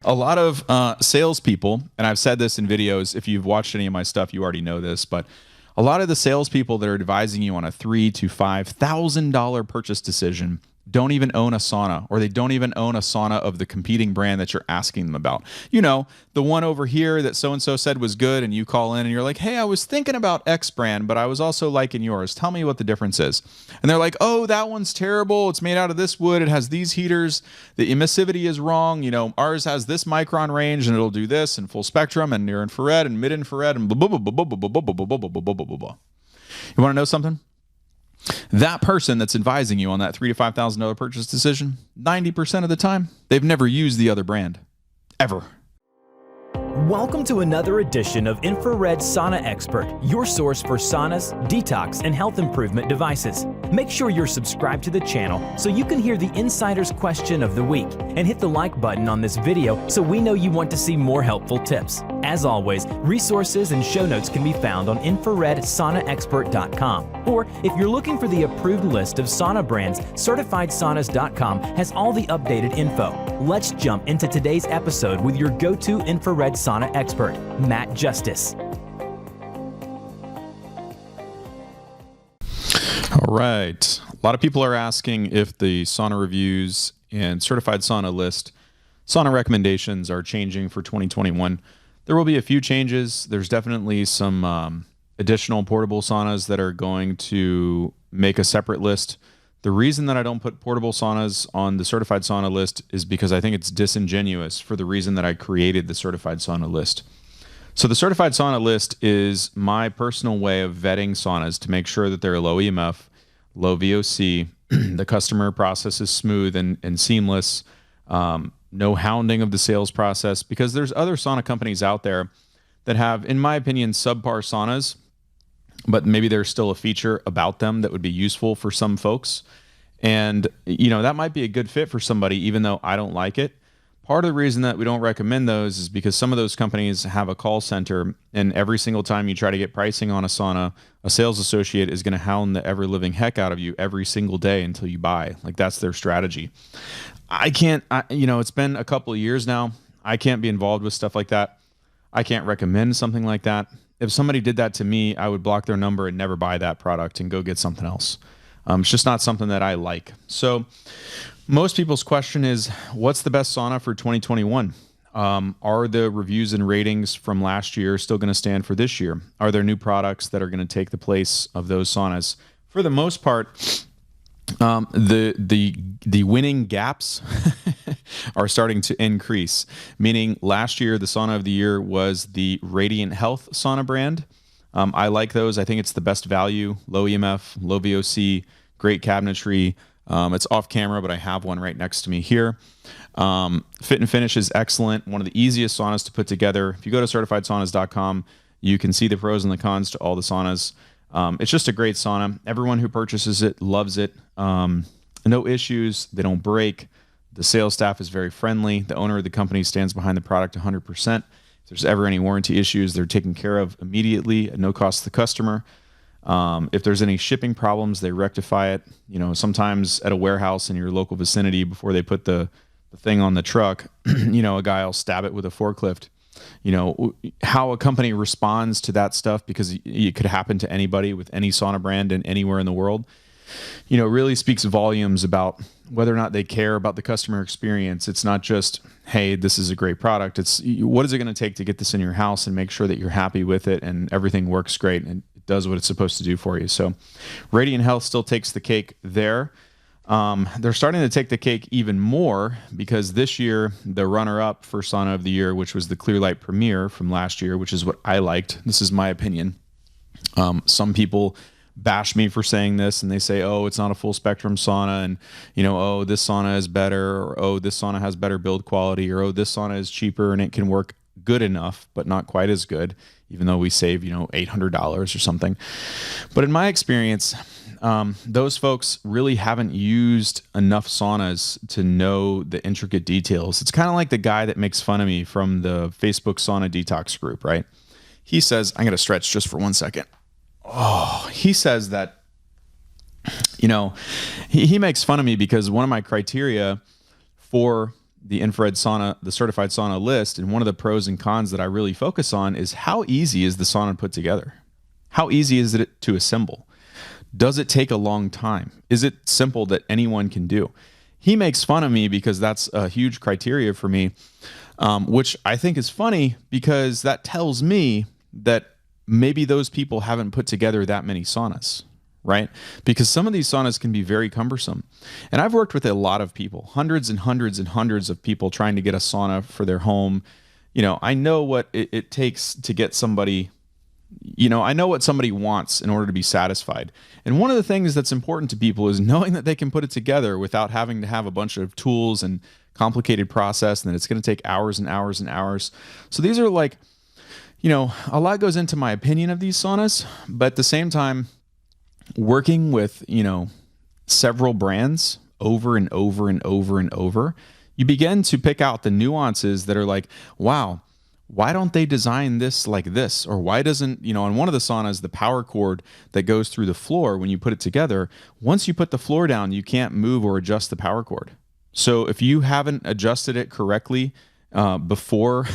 A lot of salespeople, and I've said this in videos, if you've watched any of my stuff, you already know this, but a lot of the salespeople that are advising you on a $3,000 to $5,000 purchase decision don't even own a sauna, or they don't even own a sauna of the competing brand that you're asking them about. You know, the one over here that so-and-so said was good, and you call in and you're like, hey, I was thinking about X brand, but I was also liking yours. Tell me what the difference is. And they're like, oh, that one's terrible. It's made out of this wood. It has these heaters. The emissivity is wrong. You know, ours has this micron range, and it'll do this, and full spectrum, and near infrared, and mid infrared, and blah, blah, blah, blah, blah, blah, blah, blah, blah, blah, blah, blah, blah. You want to know something? That person that's advising you on that $3,000 to $5,000 purchase decision, 90% of the time, they've never used the other brand, ever. Welcome to another edition of Infrared Sauna Expert, your source for saunas, detox, and health improvement devices. Make sure you're subscribed to the channel so you can hear the insider's question of the week, and hit the like button on this video so we know you want to see more helpful tips. As always, resources and show notes can be found on infraredsaunaexpert.com. Or if you're looking for the approved list of sauna brands, CertifiedSaunas.com has all the updated info. Let's jump into today's episode with your go-to infrared sauna expert, Matt Justice. All right. A lot of people are asking if the sauna reviews and certified sauna list sauna recommendations are changing for 2021. There will be a few changes. There's definitely some additional portable saunas that are going to make a separate list. The reason that I don't put portable saunas on the certified sauna list is because I think it's disingenuous for the reason that I created the certified sauna list. So the certified sauna list is my personal way of vetting saunas to make sure that they're low EMF, low VOC, the customer process is smooth and seamless, no hounding of the sales process, because there's other sauna companies out there that have, in my opinion, subpar saunas, but maybe there's still a feature about them that would be useful for some folks. And, you know, that might be a good fit for somebody, even though I don't like it. Part of the reason that we don't recommend those is because some of those companies have a call center, and every single time you try to get pricing on a sauna, a sales associate is going to hound the ever-living heck out of you every single day until you buy. Like, that's their strategy. You know, it's been a couple of years now. I can't be involved with stuff like that. I can't recommend something like that. If somebody did that to me, I would block their number and never buy that product and go get something else. It's just not something that I like. So most people's question is, what's the best sauna for 2021? Are the reviews and ratings from last year still going to stand for this year? Are there new products that are going to take the place of those saunas? For the most part, the winning gaps are starting to increase, meaning last year the sauna of the year was the Radiant Health sauna brand. I like those. I think it's the best value, low EMF, low VOC, great cabinetry. It's off camera, but I have one right next to me here. Fit and finish is excellent. One of the easiest saunas to put together. If you go to CertifiedSaunas.com, you can see the pros and the cons to all the saunas. It's just a great sauna. Everyone who purchases it loves it. No issues. They don't break. The sales staff is very friendly. The owner of the company stands behind the product 100%. If there's ever any warranty issues, they're taken care of immediately at no cost to the customer. If there's any shipping problems, they rectify it. You know, sometimes at a warehouse in your local vicinity, before they put the thing on the truck, you know, a guy will stab it with a forklift. You know, how a company responds to that stuff, because it could happen to anybody with any sauna brand and anywhere in the world, you know, really speaks volumes about whether or not they care about the customer experience. It's not just, hey, this is a great product. It's what is it going to take to get this in your house and make sure that you're happy with it and everything works great and it does what it's supposed to do for you. So Radiant Health still takes the cake there. They're starting to take the cake even more, because this year the runner-up for sauna of the year, which was the Clearlight Premier from last year, which is what I liked. This is my opinion. Some people bash me for saying this, and they say, oh, it's not a full spectrum sauna, and, you know, oh, this sauna is better, or oh, this sauna has better build quality, or oh, this sauna is cheaper and it can work good enough but not quite as good, even though we save, you know, $800 or something. But in my experience, those folks really haven't used enough saunas to know the intricate details. It's kind of like the guy that makes fun of me from the Facebook sauna detox group, right? He says, I'm going to stretch just for 1 second. Oh, he says that, you know, he makes fun of me because one of my criteria for the infrared sauna, the certified sauna list, and one of the pros and cons that I really focus on is how easy is the sauna to put together? How easy is it to assemble? Does it take a long time? Is it simple that anyone can do? He makes fun of me because that's a huge criteria for me, which I think is funny because that tells me that maybe those people haven't put together that many saunas, right? Because some of these saunas can be very cumbersome. And I've worked with a lot of people, hundreds and hundreds and hundreds of people trying to get a sauna for their home. I know what it takes to get somebody. I know what somebody wants in order to be satisfied. And one of the things that's important to people is knowing that they can put it together without having to have a bunch of tools and complicated process, and that it's going to take hours and hours and hours. So these are like, a lot goes into my opinion of these saunas, but at the same time, working with, several brands over and over and over and over, you begin to pick out the nuances that are like, wow, why don't they design this like this? Or why doesn't, on one of the saunas, the power cord that goes through the floor, when you put it together, once you put the floor down, you can't move or adjust the power cord. So if you haven't adjusted it correctly before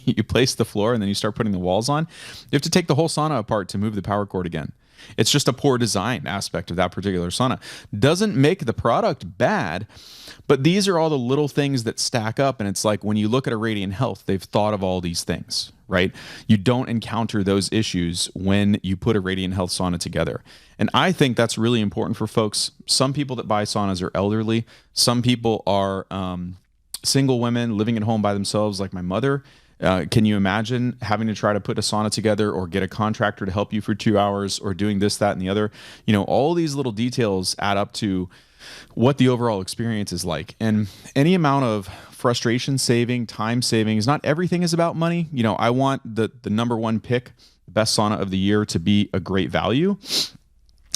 you place the floor and then you start putting the walls on, you have to take the whole sauna apart to move the power cord again. It's just a poor design aspect of that particular sauna. Doesn't make the product bad, but these are all the little things that stack up. And it's like when you look at a Radiant Health, they've thought of all these things, right? You don't encounter those issues when you put a Radiant Health sauna together. And I think that's really important for folks. Some people that buy saunas are elderly. Some people are single women living at home by themselves, like my mother. Can you imagine having to try to put a sauna together or get a contractor to help you for 2 hours or doing this, that, and the other? All these little details add up to what the overall experience is like. And any amount of frustration saving, time saving, is not everything is about money. I want the number one pick, the best sauna of the year, to be a great value.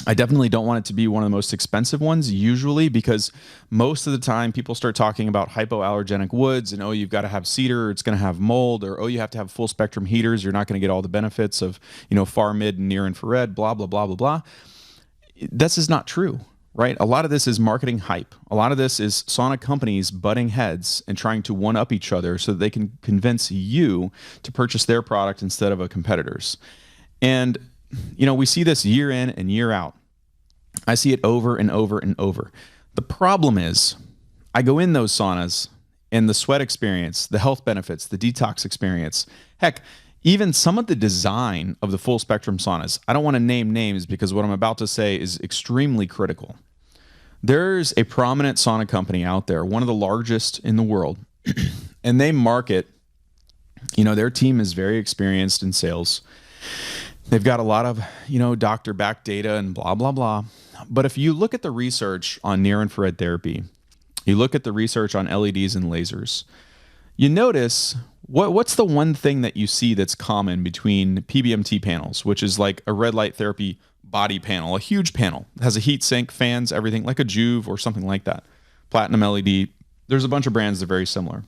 I definitely don't want it to be one of the most expensive ones usually, because most of the time people start talking about hypoallergenic woods and, you've got to have cedar, or it's going to have mold, or, you have to have full spectrum heaters, you're not going to get all the benefits of, far, mid, and near infrared, blah, blah, blah, blah, blah. This is not true, right? A lot of this is marketing hype. A lot of this is sauna companies butting heads and trying to one-up each other so that they can convince you to purchase their product instead of a competitor's. And we see this year in and year out. I see it over and over and over. The problem is I go in those saunas and the sweat experience, the health benefits, the detox experience, heck, even some of the design of the full spectrum saunas. I don't want to name names because what I'm about to say is extremely critical. There's a prominent sauna company out there, one of the largest in the world, and they market, their team is very experienced in sales. They've got a lot of, doctor back data and blah, blah, blah. But if you look at the research on near infrared therapy, you look at the research on LEDs and lasers, you notice what's the one thing that you see that's common between PBMT panels, which is like a red light therapy body panel, a huge panel. It has a heat sink, fans, everything, like a Juve or something like that. Platinum LED. There's a bunch of brands that are very similar.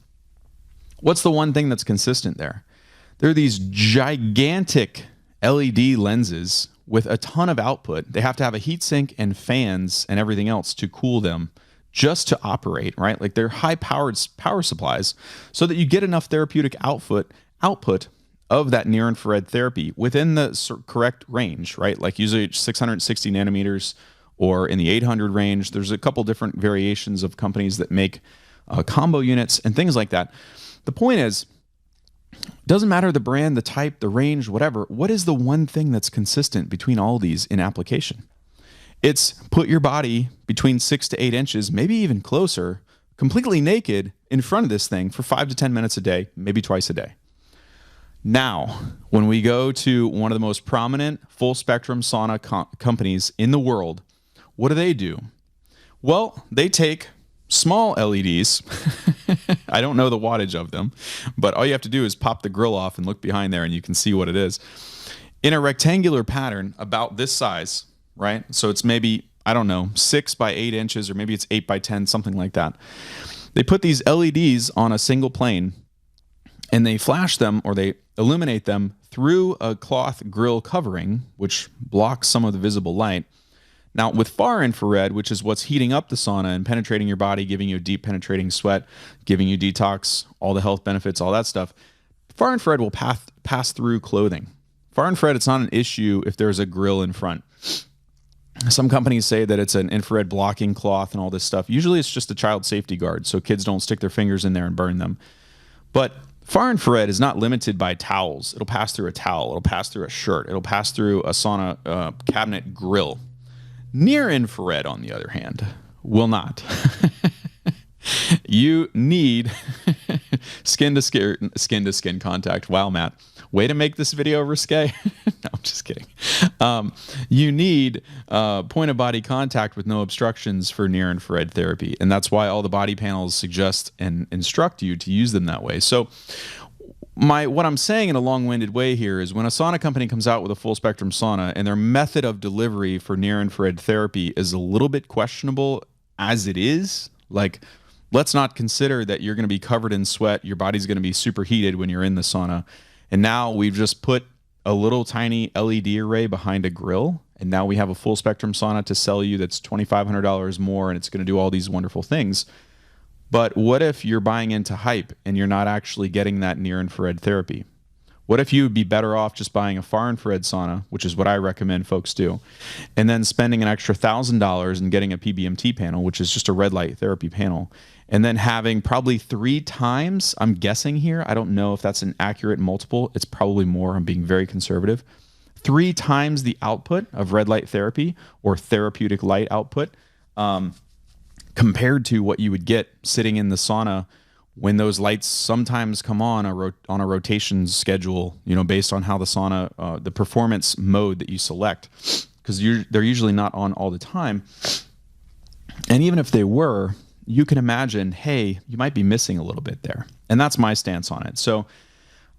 What's the one thing that's consistent there? There are these gigantic LED lenses with a ton of output. They have to have a heat sink and fans and everything else to cool them just to operate, right? Like they're high-powered power supplies so that you get enough therapeutic output of that near-infrared therapy within the correct range, right? Like usually 660 nanometers or in the 800 range. There's a couple different variations of companies that make combo units and things like that. The point is, doesn't matter the brand, the type, the range, whatever. What is the one thing that's consistent between all these in application? It's put your body between 6 to 8 inches, maybe even closer, completely naked in front of this thing for 5 to 10 minutes a day, maybe twice a day. Now, when we go to one of the most prominent full spectrum sauna companies in the world, what do? Well, they take small LEDs. I don't know the wattage of them, but all you have to do is pop the grill off and look behind there and you can see what it is. In a rectangular pattern about this size, right? So it's maybe, 6 by 8 inches, or maybe it's 8 by 10, something like that. They put these LEDs on a single plane and they flash them, or they illuminate them through a cloth grill covering, which blocks some of the visible light. Now, with far infrared, which is what's heating up the sauna and penetrating your body, giving you a deep penetrating sweat, giving you detox, all the health benefits, all that stuff, far infrared will pass through clothing. Far infrared, it's not an issue if there's a grill in front. Some companies say that it's an infrared blocking cloth and all this stuff. Usually it's just a child safety guard so kids don't stick their fingers in there and burn them. But far infrared is not limited by towels. It'll pass through a towel. It'll pass through a shirt. It'll pass through a sauna cabinet grill. Near infrared, on the other hand, will not. You need skin to skin contact. Wow, Matt. Way to make this video risque. No, I'm just kidding. You need point of body contact with no obstructions for near infrared therapy. And that's why all the body panels suggest and instruct you to use them that way. So what I'm saying in a long-winded way here is when a sauna company comes out with a full spectrum sauna and their method of delivery for near infrared therapy is a little bit questionable as it is, like, let's not consider that you're going to be covered in sweat, your body's going to be superheated when you're in the sauna. And now we've just put a little tiny LED array behind a grill, and now we have a full spectrum sauna to sell you that's $2,500 more, and it's going to do all these wonderful things. But what if you're buying into hype and you're not actually getting that near infrared therapy? What if you would be better off just buying a far infrared sauna, which is what I recommend folks do, and then spending an extra $1,000 and getting a PBMT panel, which is just a red light therapy panel, and then having probably 3 times, I'm guessing here, I don't know if that's an accurate multiple, it's probably more, I'm being very conservative, 3 times the output of red light therapy or therapeutic light output compared to what you would get sitting in the sauna when those lights sometimes come on a rotation schedule, based on how the sauna, the performance mode that you select, because they're usually not on all the time. And even if they were, you can imagine, hey, you might be missing a little bit there. And that's my stance on it. So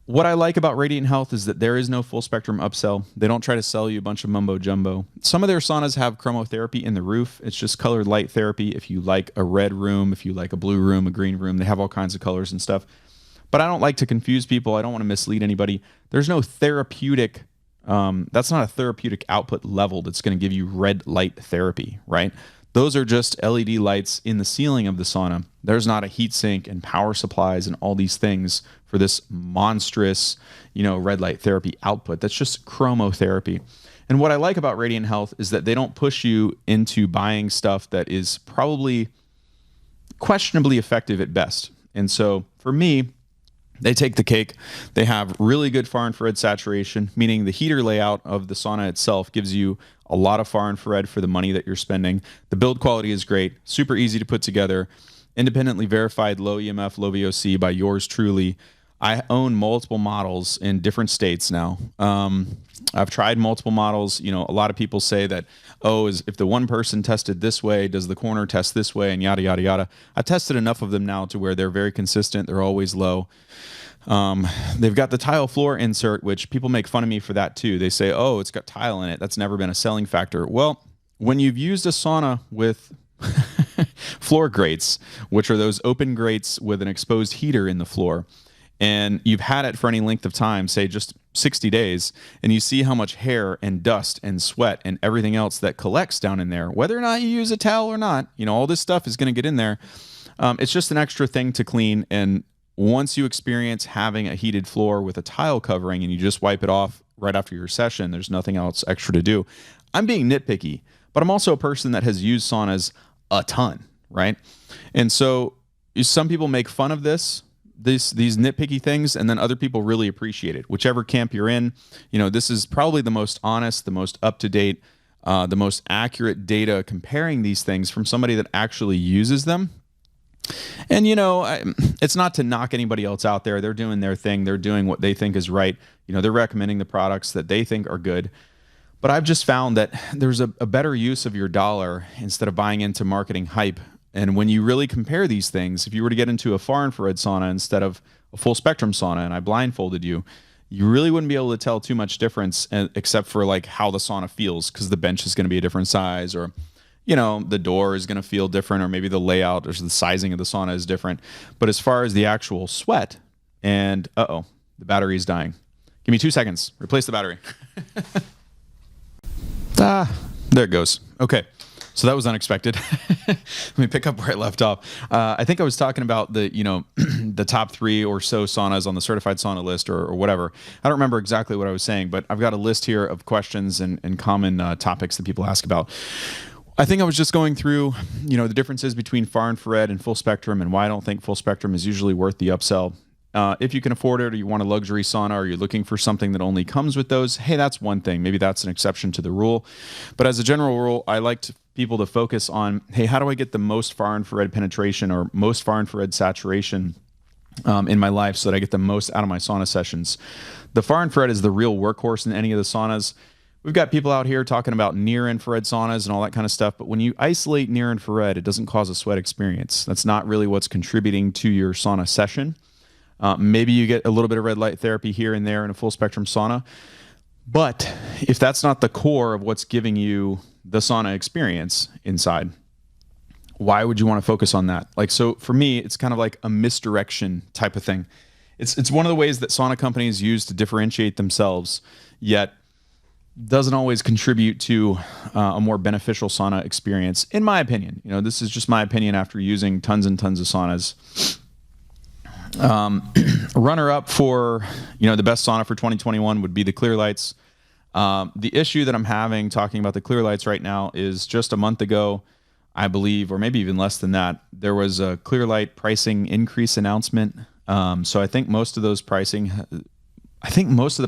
what I like about Radiant Health is that there is no full spectrum upsell. They don't try to sell you a bunch of mumbo jumbo. Some of their saunas have chromotherapy in the roof. It's just colored light therapy. If you like a red room, if you like a blue room, a green room, they have all kinds of colors and stuff. But I don't like to confuse people. I don't want to mislead anybody. There's no therapeutic, that's not a therapeutic output level that's going to give you red light therapy, right? Those are just LED lights in the ceiling of the sauna. There's not a heat sink and power supplies and all these things for this monstrous, red light therapy output. That's just chromotherapy. And what I like about Radiant Health is that they don't push you into buying stuff that is probably questionably effective at best. And so for me, they take the cake. They have really good far infrared saturation, meaning the heater layout of the sauna itself gives you a lot of far infrared for the money that you're spending. The build quality is great, super easy to put together, independently verified low EMF, low VOC by yours truly. I own multiple models in different states now. I've tried multiple models. A lot of people say that, if the one person tested this way, does the corner test this way, and yada, yada, yada. I've tested enough of them now to where they're very consistent. They're always low. They've got the tile floor insert, which people make fun of me for that too. They say, it's got tile in it. That's never been a selling factor. Well, when you've used a sauna with floor grates, which are those open grates with an exposed heater in the floor, and you've had it for any length of time, say just 60 days, and you see how much hair and dust and sweat and everything else that collects down in there, whether or not you use a towel or not, all this stuff is going to get in there. It's just an extra thing to clean. And once you experience having a heated floor with a tile covering and you just wipe it off right after your session, there's nothing else extra to do. I'm being nitpicky, but I'm also a person that has used saunas a ton, right? And so some people make fun of these nitpicky things, and then other people really appreciate it. Whichever camp you're in, this is probably the most honest, the most up-to-date, the most accurate data comparing these things from somebody that actually uses them. And, it's not to knock anybody else out there. They're doing their thing. They're doing what they think is right. They're recommending the products that they think are good. But I've just found that there's a better use of your dollar instead of buying into marketing hype. And when you really compare these things, if you were to get into a far infrared sauna instead of a full spectrum sauna and I blindfolded you, you really wouldn't be able to tell too much difference except for like how the sauna feels, because the bench is going to be a different size, or the door is going to feel different, or maybe the layout or the sizing of the sauna is different. But as far as the actual sweat and the battery is dying. Give me 2 seconds. Replace the battery. There it goes. Okay. So that was unexpected. Let me pick up where I left off. I think I was talking about the, the top 3 or so saunas on the certified sauna list or whatever. I don't remember exactly what I was saying, but I've got a list here of questions and common topics that people ask about. I think I was just going through, the differences between far infrared and full spectrum and why I don't think full spectrum is usually worth the upsell. If you can afford it, or you want a luxury sauna, or you're looking for something that only comes with those, hey, that's one thing. Maybe that's an exception to the rule. But as a general rule, I like people to focus on, hey, how do I get the most far infrared penetration or most far infrared saturation in my life so that I get the most out of my sauna sessions? The far infrared is the real workhorse in any of the saunas. We've got people out here talking about near infrared saunas and all that kind of stuff, but when you isolate near infrared, it doesn't cause a sweat experience. That's not really what's contributing to your sauna session. Maybe you get a little bit of red light therapy here and there in a full spectrum sauna. But if that's not the core of what's giving you the sauna experience inside, why would you want to focus on that? So for me, it's kind of like a misdirection type of thing. It's one of the ways that sauna companies use to differentiate themselves, yet doesn't always contribute to a more beneficial sauna experience, in my opinion. This is just my opinion after using tons and tons of saunas. Runner up for, the best sauna for 2021 would be the Clearlights. The issue that I'm having talking about the Clearlights right now is just a month ago, I believe, or maybe even less than that, there was a Clearlight pricing increase announcement. So I think most of the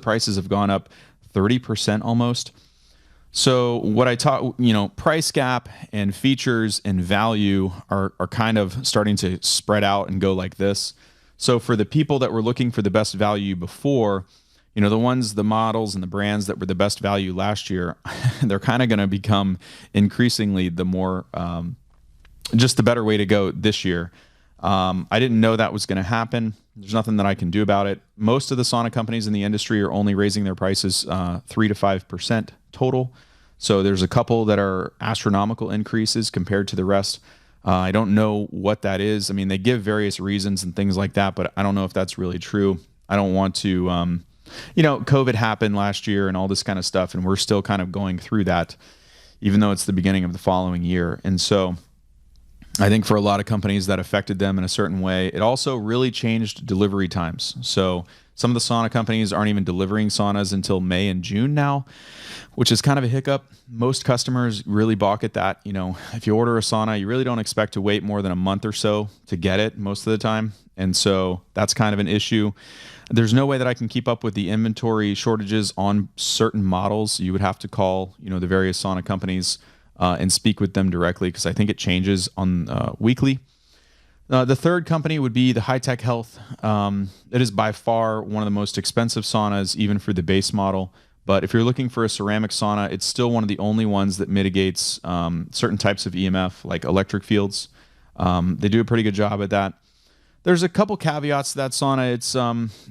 prices have gone up 30% almost. So what I taught, price gap and features and value are kind of starting to spread out and go like this. So for the people that were looking for the best value before, the models and the brands that were the best value last year, they're kind of going to become increasingly the more, just the better way to go this year. I didn't know that was going to happen. There's nothing that I can do about it. Most of the sauna companies in the industry are only raising their prices 3 to 5% total. So there's a couple that are astronomical increases compared to the rest. I don't know what that is. I mean, they give various reasons and things like that, but I don't know if that's really true. I don't want to, COVID happened last year and all this kind of stuff, and we're still kind of going through that, even though it's the beginning of the following year. And so I think for a lot of companies that affected them in a certain way. It also really changed delivery times. So some of the sauna companies aren't even delivering saunas until May and June now, which is kind of a hiccup. Most customers really balk at that. If you order a sauna, you really don't expect to wait more than a month or so to get it most of the time. And so that's kind of an issue. There's no way that I can keep up with the inventory shortages on certain models. You would have to call, the various sauna companies and speak with them directly, because I think it changes on weekly. The third company would be the High Tech Health. It is by far one of the most expensive saunas, even for the base model. But if you're looking for a ceramic sauna, it's still one of the only ones that mitigates certain types of EMF, like electric fields. They do a pretty good job at that. There's a couple caveats to that sauna. It's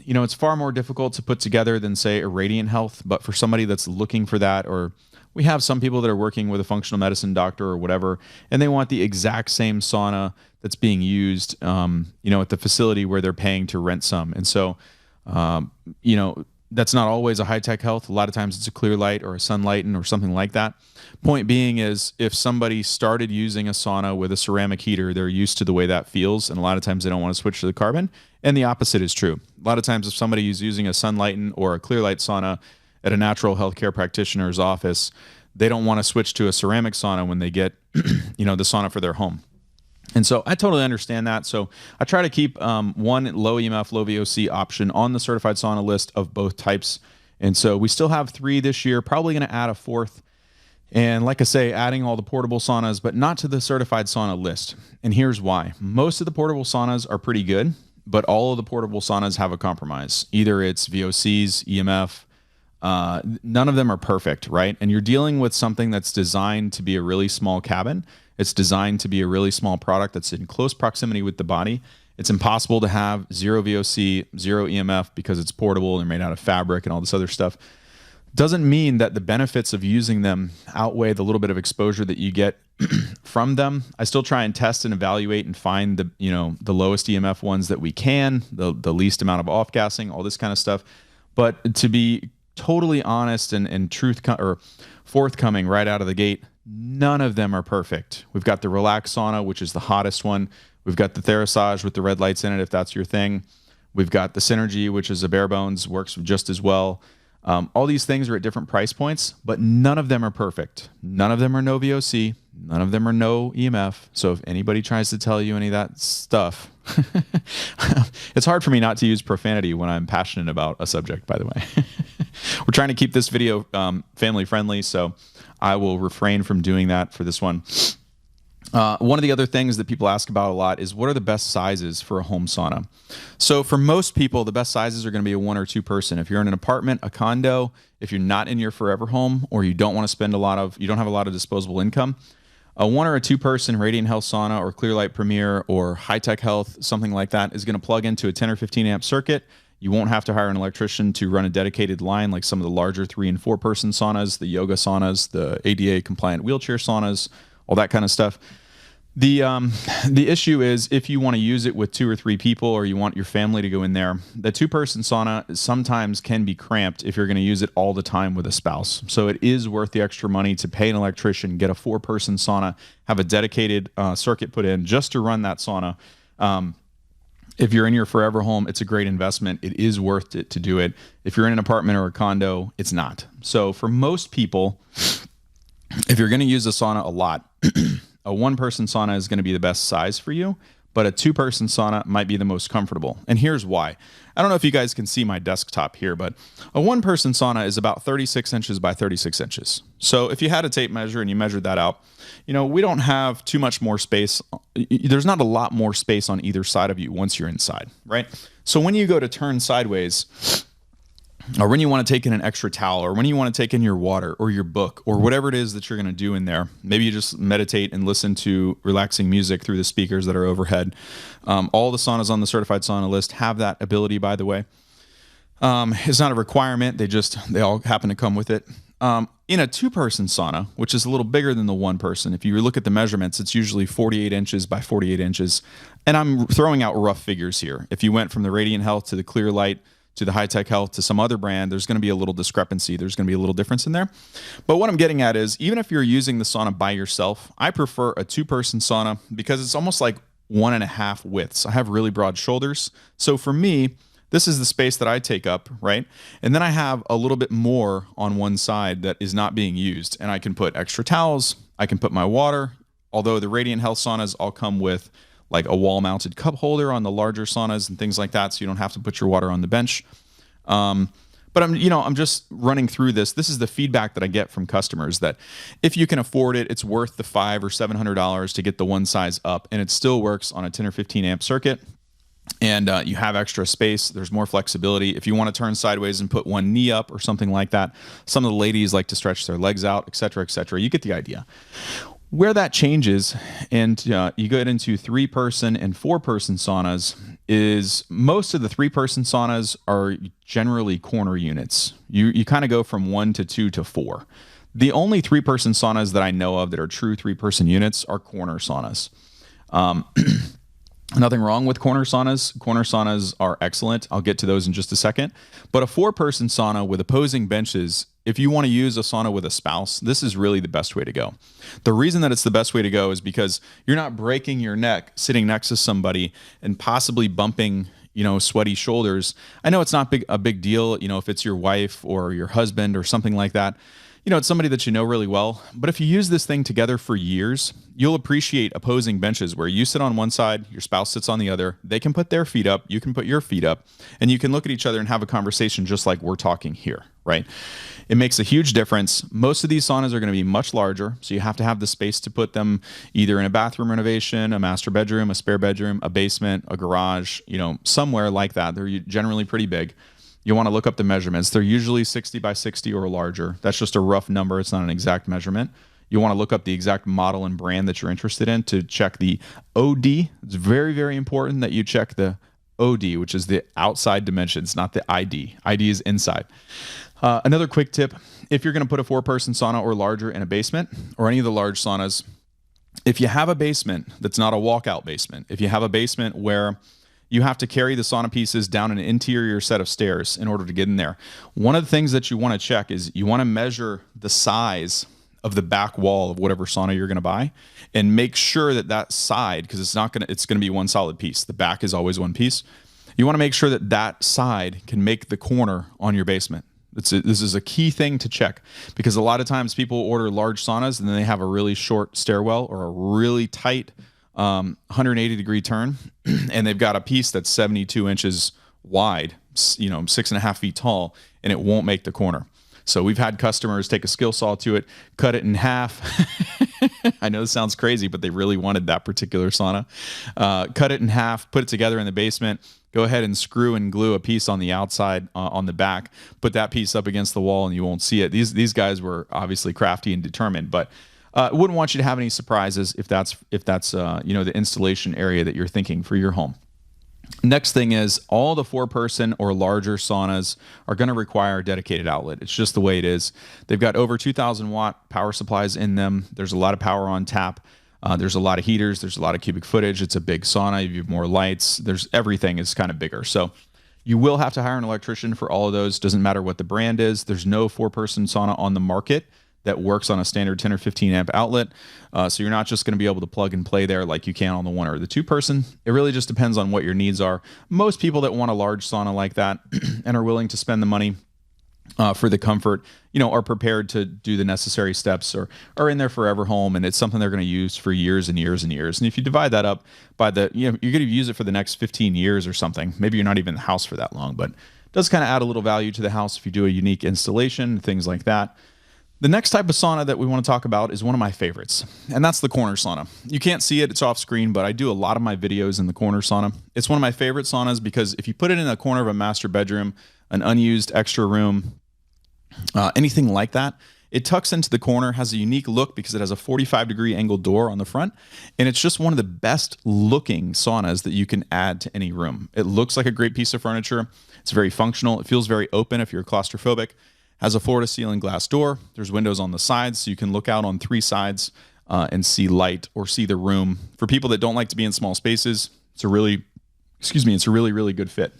it's far more difficult to put together than, say, a Radiant Health. But for somebody that's looking for that, or we have some people that are working with a functional medicine doctor or whatever, and they want the exact same sauna that's being used, at the facility where they're paying to rent some. And so, that's not always a High Tech Health. A lot of times it's a Clearlight or a Sunlighten or something like that. Point being is, if somebody started using a sauna with a ceramic heater, they're used to the way that feels, and a lot of times they don't want to switch to the carbon. And the opposite is true. A lot of times if somebody is using a Sunlighten or a Clearlight sauna at a natural healthcare practitioner's office, they don't want to switch to a ceramic sauna when they get, the sauna for their home. And so I totally understand that. So I try to keep one low EMF, low VOC option on the certified sauna list of both types. And so we still have 3 this year, probably going to add a 4th. And like I say, adding all the portable saunas, but not to the certified sauna list. And here's why. Most of the portable saunas are pretty good, but all of the portable saunas have a compromise. Either it's VOCs, EMF, none of them are perfect, right? And you're dealing with something that's designed to be a really small cabin. It's designed to be a really small product that's in close proximity with the body. It's impossible to have 0 VOC, 0 EMF because it's portable. They're made out of fabric and all this other stuff. Doesn't mean that the benefits of using them outweigh the little bit of exposure that you get from them. I still try and test and evaluate and find the lowest EMF ones that we can, the least amount of off-gassing, all this kind of stuff. But to be totally honest and or forthcoming right out of the gate, none of them are perfect. We've got the Relax sauna, which is the hottest one. We've got the Therasage with the red lights in it, if that's your thing. We've got the Synergy, which is a bare bones, works just as well. All these things are at different price points, but none of them are perfect. None of them are no VOC. None of them are no EMF. So if anybody tries to tell you any of that stuff, it's hard for me not to use profanity when I'm passionate about a subject, by the way. We're trying to keep this video family friendly, so I will refrain from doing that for this one. One of the other things that people ask about a lot is what are the best sizes for a home sauna? So for most people, the best sizes are going to be a 1 or 2 person. If you're in an apartment, a condo, if you're not in your forever home, or you don't want to spend you don't have a lot of disposable income, a 1 or a 2 person Radiant Health sauna or Clearlight Premier or High Tech Health, something like that, is going to plug into a 10 or 15 amp circuit. You won't have to hire an electrician to run a dedicated line like some of the larger 3 and 4 person saunas, the yoga saunas, the ADA compliant wheelchair saunas, all that kind of stuff. The issue is if you want to use it with 2 or 3 people, or you want your family to go in there, the 2-person sauna sometimes can be cramped if you're going to use it all the time with a spouse. So it is worth the extra money to pay an electrician, get a 4-person sauna, have a dedicated circuit put in just to run that sauna. If you're in your forever home, it's a great investment. It is worth it to do it. If you're in an apartment or a condo, it's not. So for most people, if you're going to use a sauna a lot, a 1-person sauna is going to be the best size for you, but a 2-person sauna might be the most comfortable. And here's why. I don't know if you guys can see my desktop here, but a 1-person sauna is about 36 inches by 36 inches. So if you had a tape measure and you measured that out, we don't have too much more space. There's not a lot more space on either side of you once you're inside, right? So when you go to turn sideways, or when you want to take in an extra towel, or when you want to take in your water or your book or whatever it is that you're going to do in there, maybe you just meditate and listen to relaxing music through the speakers that are overhead. All the saunas on the certified sauna list have that ability, by the way. It's not a requirement. They all happen to come with it. In a 2-person sauna, which is a little bigger than the 1-person, if you look at the measurements, it's usually 48 inches by 48 inches. And I'm throwing out rough figures here. If you went from the Radiant Health to the Clearlight to the High Tech Health to some other brand, there's going to be a little discrepancy. There's going to be a little difference in there. But what I'm getting at is, even if you're using the sauna by yourself, I prefer a 2-person sauna because it's almost like 1.5 widths. I have really broad shoulders. So for me, this is the space that I take up, right? And then I have a little bit more on one side that is not being used. And I can put extra towels. I can put my water. Although the Radiant Health saunas all come with like a wall-mounted cup holder on the larger saunas and things like that, so you don't have to put your water on the bench. But I'm just running through this. This is the feedback that I get from customers, that if you can afford it, it's worth the $500 or $700 to get the one size up, and it still works on a 10 or 15 amp circuit. And you have extra space. There's more flexibility. If you want to turn sideways and put one knee up or something like that, some of the ladies like to stretch their legs out, et cetera, et cetera. You get the idea. Where that changes, and you get into 3-person and 4-person saunas, is most of the 3-person saunas are generally corner units. You kind of go from 1 to 2 to 4. The only 3-person saunas that I know of that are true 3-person units are corner saunas. Nothing wrong with corner saunas. Corner saunas are excellent. I'll get to those in just a second. But a 4-person sauna with opposing benches, if you want to use a sauna with a spouse, this is really the best way to go. The reason that it's the best way to go is because you're not breaking your neck sitting next to somebody and possibly bumping, sweaty shoulders. I know it's not a big deal, if it's your wife or your husband or something like that. It's somebody that you know really well. But if you use this thing together for years, you'll appreciate opposing benches where you sit on one side, your spouse sits on the other. They can put their feet up, you can put your feet up, and you can look at each other and have a conversation just like we're talking here, right? It makes a huge difference. Most of these saunas are going to be much larger, so you have to have the space to put them either in a bathroom renovation, a master bedroom, a spare bedroom, a basement, a garage, somewhere like that. They're generally pretty big. You want to look up the measurements. They're usually 60 by 60 or larger. That's just a rough number. It's not an exact measurement. You want to look up the exact model and brand that you're interested in to check the OD. It's very, very important that you check the OD, which is the outside dimensions, not the ID. ID is inside. Another quick tip, if you're going to put a 4-person sauna or larger in a basement or any of the large saunas, if you have a basement that's not a walkout basement, if you have a basement where you have to carry the sauna pieces down an interior set of stairs in order to get in there. One of the things that you want to check is you want to measure the size of the back wall of whatever sauna you're going to buy, and make sure that that side, because it's going to be one solid piece. The back is always one piece. You want to make sure that that side can make the corner on your basement. This is a key thing to check, because a lot of times people order large saunas and then they have a really short stairwell or a really tight 180-degree turn, and they've got a piece that's 72 inches wide, 6.5 feet tall, and it won't make the corner. So we've had customers take a skill saw to it, cut it in half. I know this sounds crazy, but they really wanted that particular sauna. Cut it in half, put it together in the basement, go ahead and screw and glue a piece on the outside on the back, put that piece up against the wall and you won't see it. These guys were obviously crafty and determined, but wouldn't want you to have any surprises if that's the installation area that you're thinking for your home. Next thing is, all the 4-person or larger saunas are going to require a dedicated outlet. It's just the way it is. They've got over 2,000 watt power supplies in them. There's a lot of power on tap. There's a lot of heaters. There's a lot of cubic footage. It's a big sauna. You have more lights. Everything is kind of bigger. So you will have to hire an electrician for all of those. Doesn't matter what the brand is. There's no 4-person sauna on the market that works on a standard 10 or 15 amp outlet. So you're not just going to be able to plug and play there like you can on the 1 or the 2-person. It really just depends on what your needs are. Most people that want a large sauna like that and are willing to spend the money for the comfort, are prepared to do the necessary steps, or are in their forever home, and it's something they're going to use for years and years and years. And if you divide that up by you're going to use it for the next 15 years or something. Maybe you're not even in the house for that long, but it does kind of add a little value to the house if you do a unique installation, things like that. The next type of sauna that we want to talk about is one of my favorites, and that's the corner sauna. You can't see it, it's off screen, but I do a lot of my videos in the corner sauna. It's one of my favorite saunas because if you put it in a corner of a master bedroom, an unused extra room, anything like that, it tucks into the corner, has a unique look because it has a 45-degree angled door on the front, and it's just one of the best looking saunas that you can add to any room. It looks like a great piece of furniture. It's very functional. It feels very open if you're claustrophobic. Has a floor-to-ceiling glass door. There's windows on the sides, so you can look out on 3 sides and see light or see the room. For people that don't like to be in small spaces, it's a really, really good fit.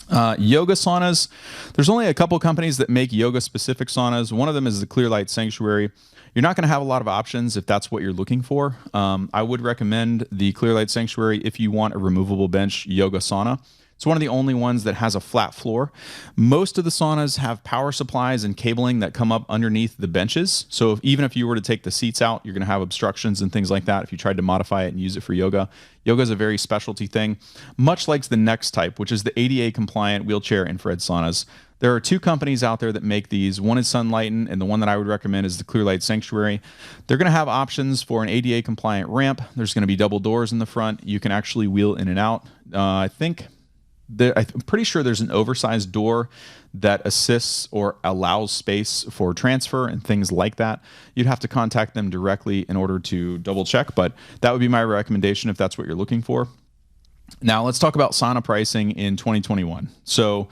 Yoga saunas. There's only a couple companies that make yoga-specific saunas. One of them is the Clearlight Sanctuary. You're not going to have a lot of options if that's what you're looking for. I would recommend the Clearlight Sanctuary if you want a removable bench yoga sauna. It's one of the only ones that has a flat floor. Most of the saunas have power supplies and cabling that come up underneath the benches. So even if you were to take the seats out, you're going to have obstructions and things like that if you tried to modify it and use it for yoga. Yoga is a very specialty thing, much like the next type, which is the ADA compliant wheelchair infrared saunas. There are 2 companies out there that make these. One is Sunlighten, and the one that I would recommend is the Clearlight Sanctuary. They're going to have options for an ADA compliant ramp. There's going to be double doors in the front. You can actually wheel in and out. I'm pretty sure there's an oversized door that assists or allows space for transfer and things like that. You'd have to contact them directly in order to double check, but that would be my recommendation if that's what you're looking for. Now let's talk about sauna pricing in 2021. So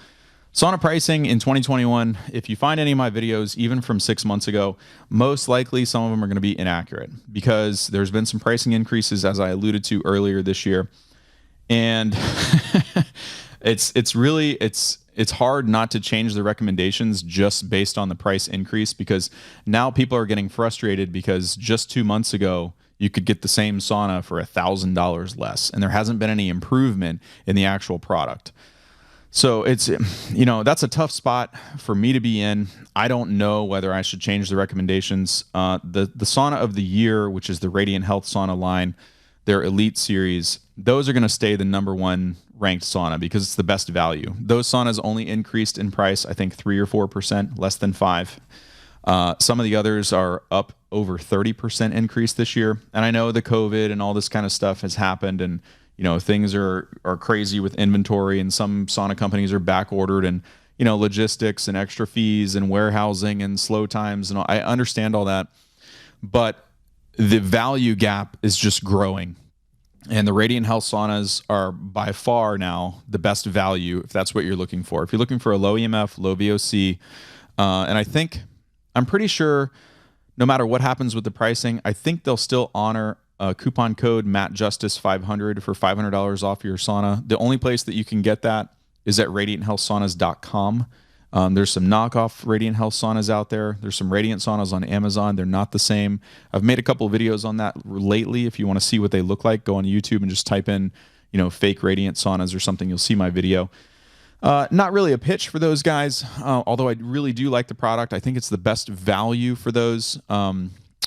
sauna pricing in 2021, if you find any of my videos, even from 6 months ago, most likely some of them are going to be inaccurate because there's been some pricing increases, as I alluded to earlier this year. And it's hard not to change the recommendations just based on the price increase, because now people are getting frustrated because just 2 months ago you could get the same sauna for $1,000 less, and there hasn't been any improvement in the actual product. So it's, that's a tough spot for me to be in. I don't know whether I should change the recommendations. The sauna of the year, which is the Radiant Health sauna line, their Elite series, those are going to stay the #1 ranked sauna because it's the best value. Those saunas only increased in price, I think 3 or 4%, less than 5. Some of the others are up over 30% increase this year. And I know the COVID and all this kind of stuff has happened, and things are crazy with inventory, and some sauna companies are back ordered, and logistics and extra fees and warehousing and slow times, and all. I understand all that, but the value gap is just growing. And the Radiant Health saunas are by far now the best value if that's what you're looking for. If you're looking for a low EMF, low VOC, and I'm pretty sure no matter what happens with the pricing, I think they'll still honor coupon code MattJustice500 for $500 off your sauna. The only place that you can get that is at radianthealthsaunas.com. There's some knockoff Radiant Health saunas out there. There's some Radiant saunas on Amazon. They're not the same. I've made a couple of videos on that lately. If you want to see what they look like, go on YouTube and just type in, fake Radiant saunas or something. You'll see my video. Not really a pitch for those guys, although I really do like the product. I think it's the best value for those.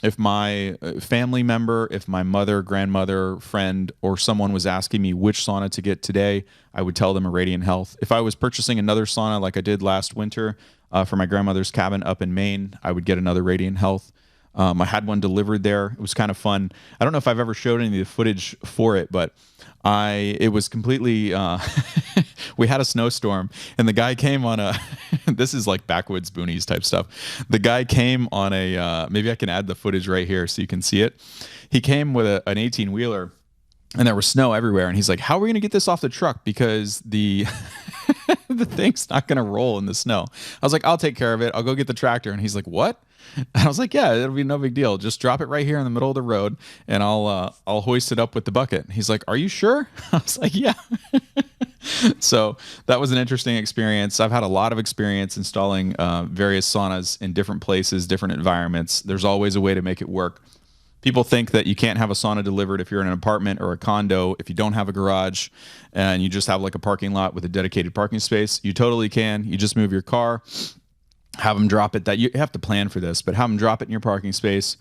If my family member, if my mother, grandmother, friend, or someone was asking me which sauna to get today, I would tell them a Radiant Health. If I was purchasing another sauna like I did last winter for my grandmother's cabin up in Maine, I would get another Radiant Health. I had one delivered there. It was kind of fun. I don't know if I've ever showed any of the footage for it, but it was completely, we had a snowstorm and the guy came on a, this is like backwoods boonies type stuff. The guy came on a, maybe I can add the footage right here so you can see it. He came with an 18-wheeler and there was snow everywhere. And he's like, how are we going to get this off the truck? Because the, the thing's not going to roll in the snow. I was like, I'll take care of it. I'll go get the tractor. And he's like, what? And I was like, yeah, it'll be no big deal. Just drop it right here in the middle of the road and I'll hoist it up with the bucket. He's like, are you sure? I was like, yeah. So that was an interesting experience. I've had a lot of experience installing various saunas in different places, different environments. There's always a way to make it work. People think that you can't have a sauna delivered if you're in an apartment or a condo, if you don't have a garage and you just have like a parking lot with a dedicated parking space. You totally can. You just move your car, have them drop it. That you have to plan for this, but have them drop it in your parking space,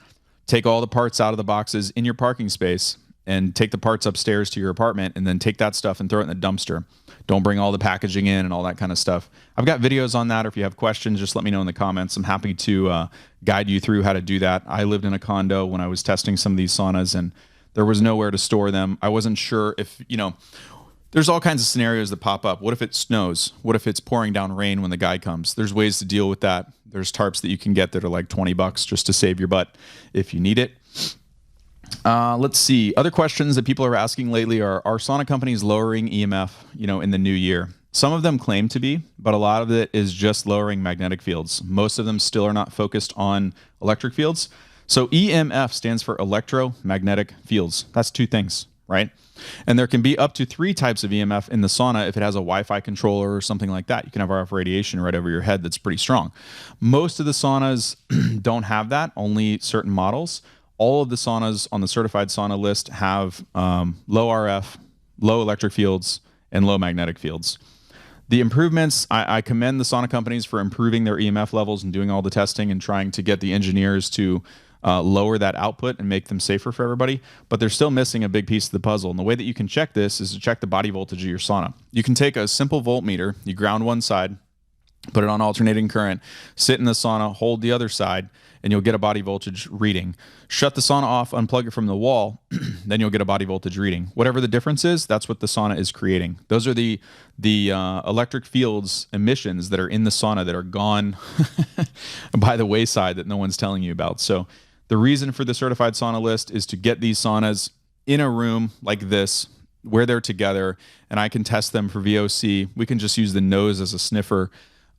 take all the parts out of the boxes in your parking space and take the parts upstairs to your apartment and then take that stuff and throw it in the dumpster. Don't bring all the packaging in and all that kind of stuff. I've got videos on that, or if you have questions, just let me know in the comments. I'm happy to guide you through how to do that. I lived in a condo when I was testing some of these saunas and there was nowhere to store them. I wasn't sure if, there's all kinds of scenarios that pop up. What if it snows? What if it's pouring down rain when the guy comes? There's ways to deal with that. There's tarps that you can get that are like $20 just to save your butt if you need it. Let's see. Other questions that people are asking lately are sauna companies lowering EMF, in the new year? Some of them claim to be, but a lot of it is just lowering magnetic fields. Most of them still are not focused on electric fields. So EMF stands for electromagnetic fields. That's two things, right? And there can be up to 3 types of EMF in the sauna if it has a Wi-Fi controller or something like that. You can have RF radiation right over your head that's pretty strong. Most of the saunas don't have that, only certain models. All of the saunas on the certified sauna list have low RF, low electric fields, and low magnetic fields. The improvements, I commend the sauna companies for improving their EMF levels and doing all the testing and trying to get the engineers to lower that output and make them safer for everybody, but they're still missing a big piece of the puzzle. And the way that you can check this is to check the body voltage of your sauna. You can take a simple voltmeter, you ground one side, put it on alternating current, sit in the sauna, hold the other side, and you'll get a body voltage reading. Shut the sauna off, unplug it from the wall, then you'll get a body voltage reading. Whatever the difference is, that's what the sauna is creating. Those are the electric fields emissions that are in the sauna that are gone by the wayside that no one's telling you about. So the reason for the certified sauna list is to get these saunas in a room like this, where they're together, and I can test them for VOC. We can just use the nose as a sniffer.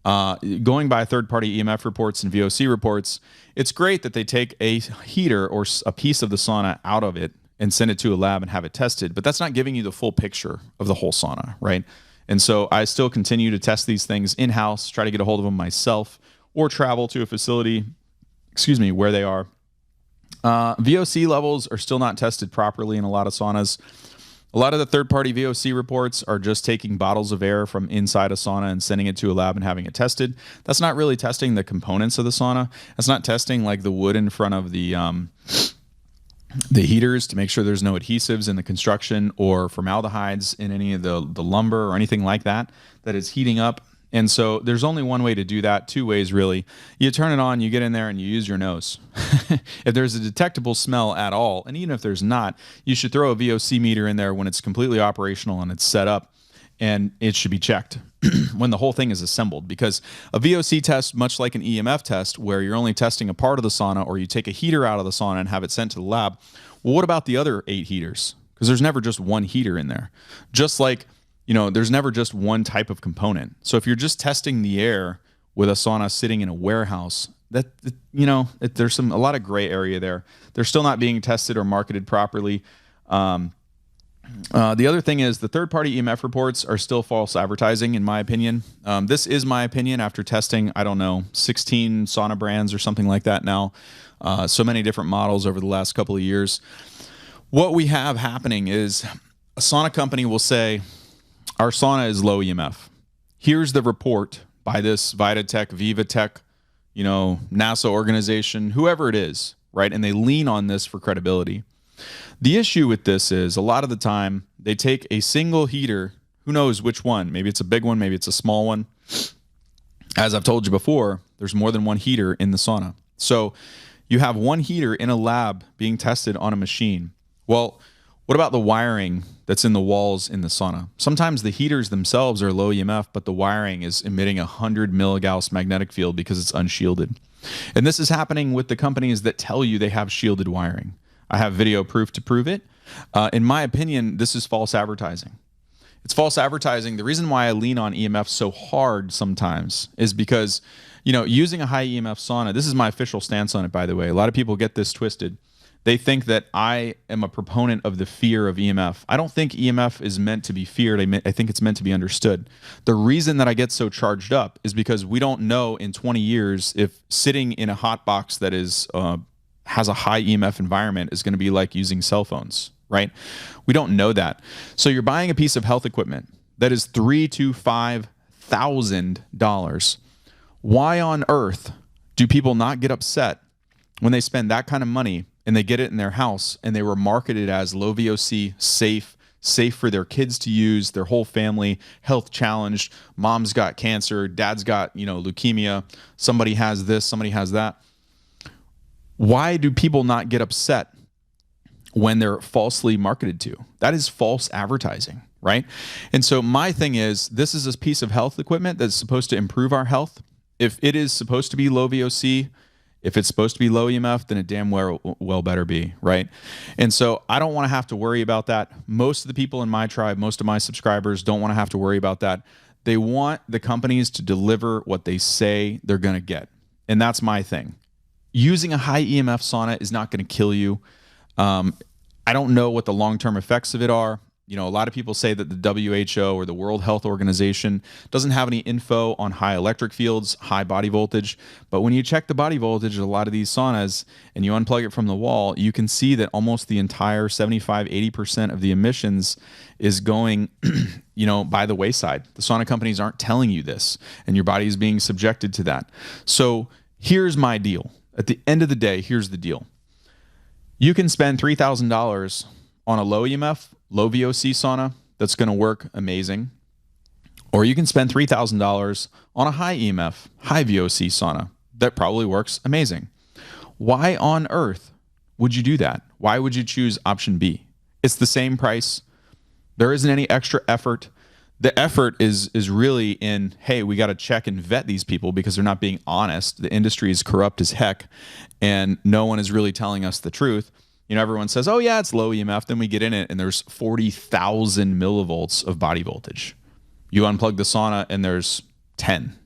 Going by third-party EMF reports and VOC reports, it's great that they take a heater or a piece of the sauna out of it and send it to a lab and have it tested, but that's not giving you the full picture of the whole sauna, right? And so I still continue to test these things in-house, try to get a hold of them myself, or travel to a facility, where they are. VOC levels are still not tested properly in a lot of saunas. A lot of the third-party VOC reports are just taking bottles of air from inside a sauna and sending it to a lab and having it tested. That's not really testing the components of the sauna. That's not testing like the wood in front of the heaters to make sure there's no adhesives in the construction or formaldehydes in any of the lumber or anything like that that is heating up. And so there's only one way to do that, 2 ways really. You turn it on, you get in there, and you use your nose. If there's a detectable smell at all, and even if there's not, you should throw a VOC meter in there when it's completely operational and it's set up, and it should be checked when the whole thing is assembled. Because a VOC test, much like an EMF test, where you're only testing a part of the sauna, or you take a heater out of the sauna and have it sent to the lab, well, what about the other 8 heaters? Because there's never just one heater in there. Just like there's never just one type of component. So if you're just testing the air with a sauna sitting in a warehouse, there's a lot of gray area there. They're still not being tested or marketed properly. The other thing is the third-party EMF reports are still false advertising, in my opinion. This is my opinion after testing, I don't know, 16 sauna brands or something like that now. So many different models over the last couple of years. What we have happening is a sauna company will say, our sauna is low EMF. Here's the report by this Vitatech, Vivatech, NASA organization, whoever it is, right? And they lean on this for credibility. The issue with this is a lot of the time they take a single heater, who knows which one, maybe it's a big one, maybe it's a small one. As I've told you before, there's more than one heater in the sauna. So you have one heater in a lab being tested on a machine. Well, what about the wiring that's in the walls in the sauna? Sometimes the heaters themselves are low EMF, but the wiring is emitting 100 milligauss magnetic field because it's unshielded. And this is happening with the companies that tell you they have shielded wiring. I have video proof to prove it. In my opinion, this is false advertising. It's false advertising. The reason why I lean on EMF so hard sometimes is because, using a high EMF sauna, this is my official stance on it, by the way. A lot of people get this twisted. They think that I am a proponent of the fear of EMF. I don't think EMF is meant to be feared. I think it's meant to be understood. The reason that I get so charged up is because we don't know in 20 years if sitting in a hot box that is has a high EMF environment is going to be like using cell phones, right? We don't know that. So you're buying a piece of health equipment that is $3,000 to $5,000. Why on earth do people not get upset when they spend that kind of money and they get it in their house and they were marketed as low VOC, safe for their kids to use, their whole family, health challenged, mom's got cancer, dad's got, leukemia, somebody has this, somebody has that. Why do people not get upset when they're falsely marketed to? That is false advertising, right? And so my thing is, this is a piece of health equipment that's supposed to improve our health. If it is supposed to be low VOC, if it's supposed to be low EMF, then it damn well better be, right? And so I don't want to have to worry about that. Most of the people in my tribe, most of my subscribers don't want to have to worry about that. They want the companies to deliver what they say they're going to get. And that's my thing. Using a high EMF sauna is not going to kill you. I don't know what the long-term effects of it are. A lot of people say that the WHO or the World Health Organization doesn't have any info on high electric fields, high body voltage. But when you check the body voltage of a lot of these saunas and you unplug it from the wall, you can see that almost the entire 75-80% of the emissions is going, by the wayside. The sauna companies aren't telling you this, and your body is being subjected to that. So here's my deal. At the end of the day, here's the deal. You can spend $3,000 on a low EMF, low VOC sauna that's going to work amazing. Or you can spend $3,000 on a high EMF, high VOC sauna that probably works amazing. Why on earth would you do that? Why would you choose option B? It's the same price. There isn't any extra effort. The effort is really in, hey, we got to check and vet these people because they're not being honest. The industry is corrupt as heck, and no one is really telling us the truth. Everyone says, oh, yeah, it's low EMF. Then we get in it, and there's 40,000 millivolts of body voltage. You unplug the sauna, and there's 10.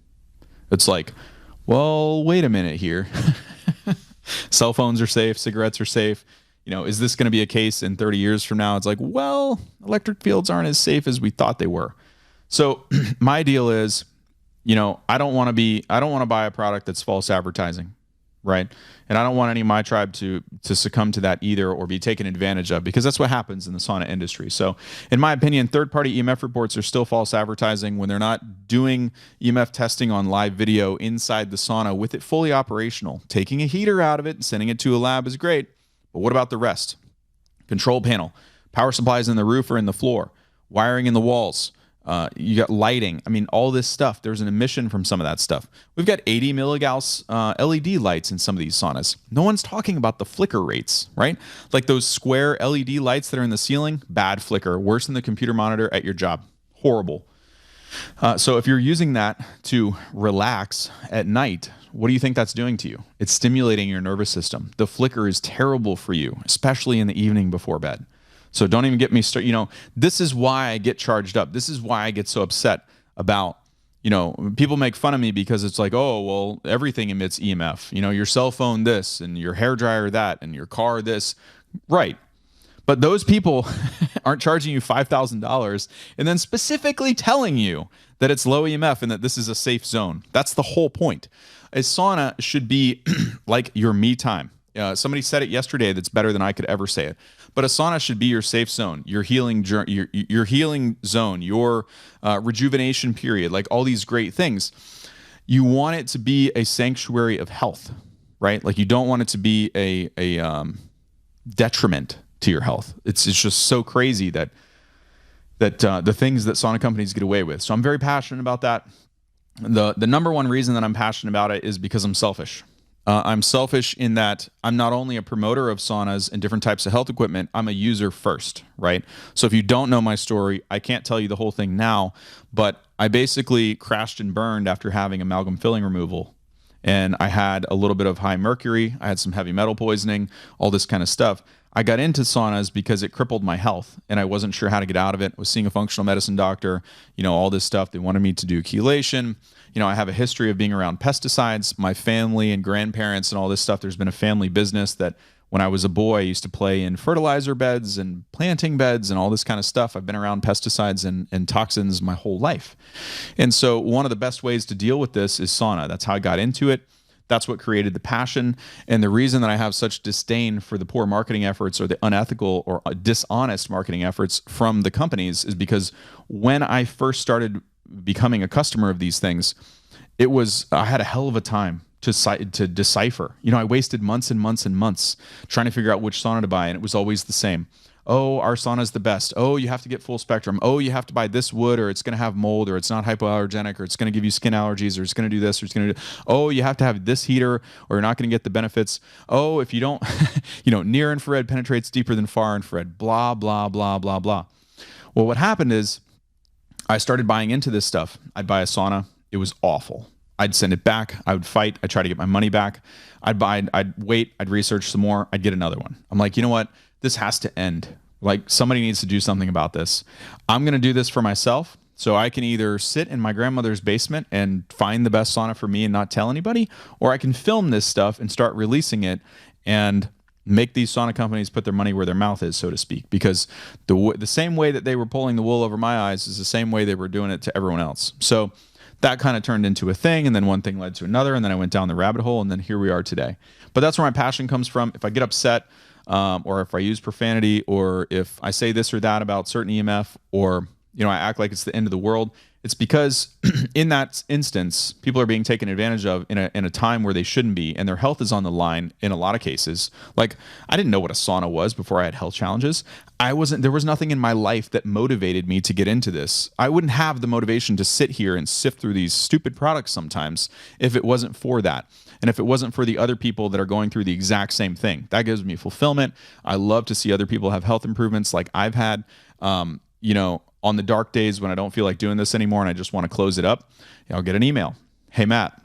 It's like, well, wait a minute here. Cell phones are safe. Cigarettes are safe. Is this going to be a case in 30 years from now? It's like, well, electric fields aren't as safe as we thought they were. So my deal is, I don't want to buy a product that's false advertising, right? And I don't want any of my tribe to succumb to that either or be taken advantage of, because that's what happens in the sauna industry. So in my opinion, third-party EMF reports are still false advertising when they're not doing EMF testing on live video inside the sauna with it fully operational. Taking a heater out of it and sending it to a lab is great. But what about the rest? Control panel, power supplies in the roof or in the floor, wiring in the walls. You got lighting. I mean, all this stuff. There's an emission from some of that stuff. We've got 80 milligauss LED lights in some of these saunas. No one's talking about the flicker rates, right? Like those square LED lights that are in the ceiling, bad flicker, worse than the computer monitor at your job. Horrible. So if you're using that to relax at night, what do you think that's doing to you? It's stimulating your nervous system. The flicker is terrible for you, especially in the evening before bed. So don't even get me started. This is why I get charged up. This is why I get so upset about people make fun of me because it's like, oh, well, everything emits EMF. Your cell phone this, and your hair dryer that, and your car this. Right. But those people aren't charging you $5,000 and then specifically telling you that it's low EMF and that this is a safe zone. That's the whole point. A sauna should be like your me time. Somebody said it yesterday that's better than I could ever say it. But a sauna should be your safe zone, your healing zone, your rejuvenation period, like all these great things. You want it to be a sanctuary of health, right? Like you don't want it to be a detriment to your health. It's just so crazy that the things that sauna companies get away with. So I'm very passionate about that. The number one reason that I'm passionate about it is because I'm selfish. I'm selfish in that I'm not only a promoter of saunas and different types of health equipment, I'm a user first, right? So if you don't know my story, I can't tell you the whole thing now, but I basically crashed and burned after having amalgam filling removal. And I had a little bit of high mercury. I had some heavy metal poisoning, all this kind of stuff. I got into saunas because it crippled my health and I wasn't sure how to get out of it. I was seeing a functional medicine doctor, all this stuff. They wanted me to do chelation. I have a history of being around pesticides. My family and grandparents and all this stuff, there's been a family business that when I was a boy, I used to play in fertilizer beds and planting beds and all this kind of stuff. I've been around pesticides and toxins my whole life. And so one of the best ways to deal with this is sauna. That's how I got into it. That's what created the passion. And the reason that I have such disdain for the poor marketing efforts or the unethical or dishonest marketing efforts from the companies is because when I first started becoming a customer of these things, I had a hell of a time to decipher. I wasted months and months and months trying to figure out which sauna to buy, and it was always the same. Oh, our sauna is the best. Oh, you have to get full spectrum. Oh, you have to buy this wood, or it's going to have mold, or it's not hypoallergenic, or it's going to give you skin allergies, or it's going to do this, or it's going to do. Oh, you have to have this heater, or you're not going to get the benefits. Oh, if you don't, near infrared penetrates deeper than far infrared. Blah blah blah blah blah. Well, what happened is I started buying into this stuff. I'd buy a sauna. It was awful. I'd send it back. I would fight. I'd try to get my money back. I'd wait. I'd research some more. I'd get another one. I'm like, you know what? This has to end. Like somebody needs to do something about this. I'm going to do this for myself. So I can either sit in my grandmother's basement and find the best sauna for me and not tell anybody, or I can film this stuff and start releasing it and make these sauna companies put their money where their mouth is, so to speak, because the same way that they were pulling the wool over my eyes is the same way they were doing it to everyone else. So that kind of turned into a thing, and then one thing led to another, and then I went down the rabbit hole, and then here we are today. But that's where my passion comes from. If I get upset, or if I use profanity, or if I say this or that about certain EMF, or I act like it's the end of the world, it's because in that instance, people are being taken advantage of in a time where they shouldn't be, and their health is on the line in a lot of cases. Like, I didn't know what a sauna was before I had health challenges. There was nothing in my life that motivated me to get into this. I wouldn't have the motivation to sit here and sift through these stupid products sometimes if it wasn't for that. And if it wasn't for the other people that are going through the exact same thing. That gives me fulfillment. I love to see other people have health improvements like I've had. On the dark days when I don't feel like doing this anymore and I just want to close it up, I'll get an email. Hey, Matt,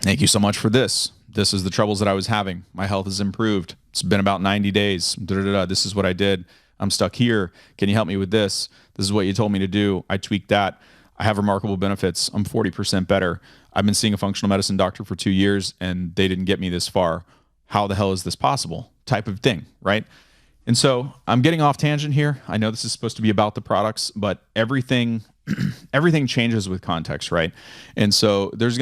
thank you so much for this. This is the troubles that I was having. My health has improved. It's been about 90 days. This is what I did. I'm stuck here. Can you help me with this? This is what you told me to do. I tweaked that. I have remarkable benefits. I'm 40% better. I've been seeing a functional medicine doctor for 2 years and they didn't get me this far. How the hell is this possible? Type of thing, right? And so I'm getting off tangent here. I know this is supposed to be about the products, but everything changes with context, right? And so there's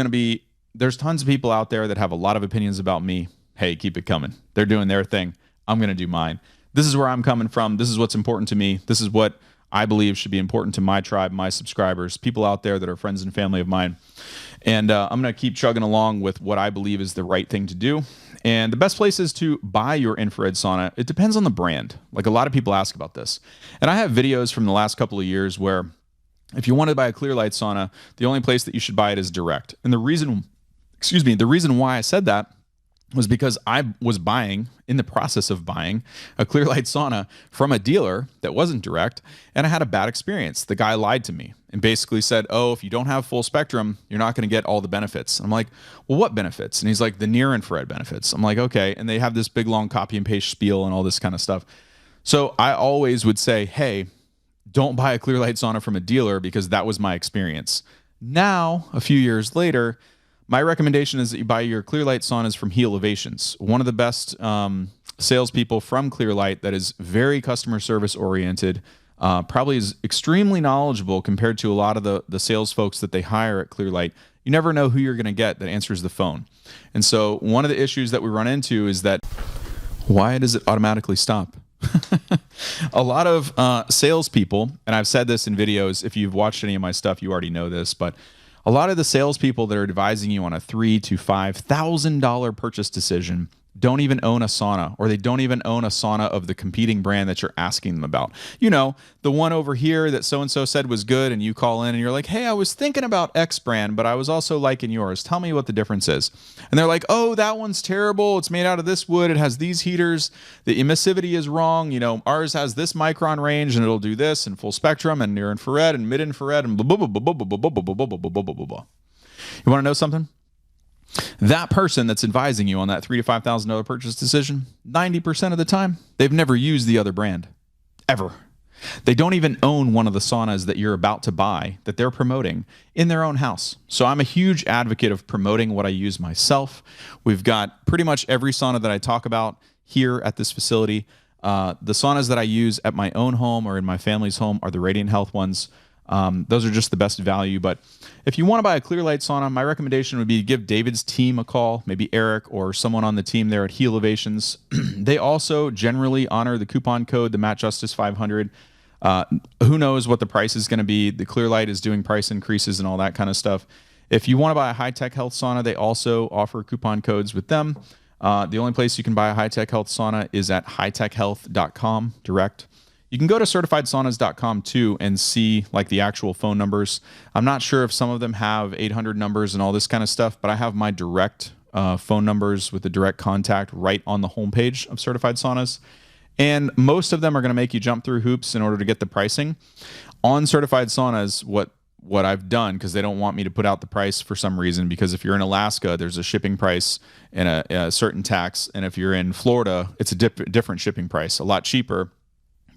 tons of people out there that have a lot of opinions about me. Hey, keep it coming. They're doing their thing. I'm going to do mine. This is where I'm coming from. This is what's important to me. This is what I believe should be important to my tribe, my subscribers, people out there that are friends and family of mine. And I'm going to keep chugging along with what I believe is the right thing to do. And the best places to buy your infrared sauna, it depends on the brand. Like a lot of people ask about this. And I have videos from the last couple of years where if you want to buy a Clearlight sauna, the only place that you should buy it is direct. And the reason why I said that was because I was in the process of buying a Clearlight sauna from a dealer that wasn't direct, and I had a bad experience. The guy lied to me and basically said, oh, if you don't have full spectrum, you're not going to get all the benefits. I'm like, well, what benefits? And he's like, the near infrared benefits. I'm like, okay. And they have this big, long copy and paste spiel and all this kind of stuff. So I always would say, hey, don't buy a Clearlight sauna from a dealer because that was my experience. Now, a few years later, my recommendation is that you buy your Clearlight saunas from Healevations, one of the best salespeople from Clearlight that is very customer service oriented, probably is extremely knowledgeable compared to a lot of the sales folks that they hire at Clearlight. You never know who you're going to get that answers the phone. And so one of the issues that we run into is that, why does it automatically stop? A lot of salespeople, and I've said this in videos, if you've watched any of my stuff, you already know this, but a lot of the salespeople that are advising you on a $3,000 to $5,000 purchase decision don't even own a sauna, or they don't even own a sauna of the competing brand that you're asking them about. You know, the one over here that so-and-so said was good, and you call in and you're like, hey, I was thinking about X brand, but I was also liking yours. Tell me what the difference is. And they're like, oh, that one's terrible. It's made out of this wood. It has these heaters. The emissivity is wrong. You know, ours has this micron range, and it'll do this, and full spectrum, and near infrared, and mid infrared, and blah, blah, blah, blah, blah, blah, blah, blah, blah, blah, blah, blah, blah. You want to know something? That person that's advising you on that $3,000 to $5,000 purchase decision, 90% of the time, they've never used the other brand, ever. They don't even own one of the saunas that you're about to buy that they're promoting in their own house. So I'm a huge advocate of promoting what I use myself. We've got pretty much every sauna that I talk about here at this facility. The saunas that I use at my own home or in my family's home are the Radiant Health ones. Those are just the best value. But if you want to buy a Clearlight sauna, my recommendation would be to give David's team a call, maybe Eric or someone on the team there at Healevations. They also generally honor the coupon code, the Matt Justice 500. Who knows what the price is going to be? The Clearlight is doing price increases and all that kind of stuff. If you want to buy a high-tech health sauna, they also offer coupon codes with them. The only place you can buy a high-tech health sauna is at hightechhealth.com direct. You can go to certifiedsaunas.com too and see like the actual phone numbers. I'm not sure if some of them have 800 numbers and all this kind of stuff, but I have my direct phone numbers with the direct contact right on the homepage of Certified Saunas. And most of them are going to make you jump through hoops in order to get the pricing. On Certified Saunas, what I've done, because they don't want me to put out the price for some reason, because if you're in Alaska, there's a shipping price and a certain tax. And if you're in Florida, it's a different shipping price, a lot cheaper.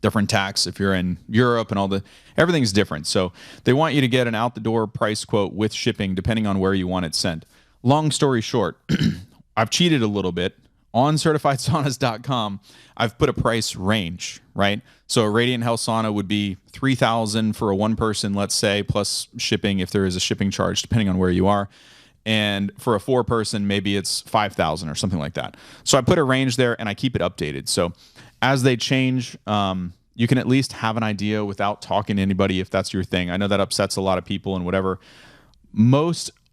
Different tax if you're in Europe and everything's different. So they want you to get an out the door price quote with shipping depending on where you want it sent. Long story short, I've cheated a little bit. On certifiedsaunas.com, I've put a price range, right? So a Radiant Health sauna would be $3,000 for a one person, let's say, plus shipping if there is a shipping charge, depending on where you are. And for a four person, maybe it's $5,000 or something like that. So I put a range there and I keep it updated. So as they change, you can at least have an idea without talking to anybody if that's your thing. I know that upsets a lot of people and whatever.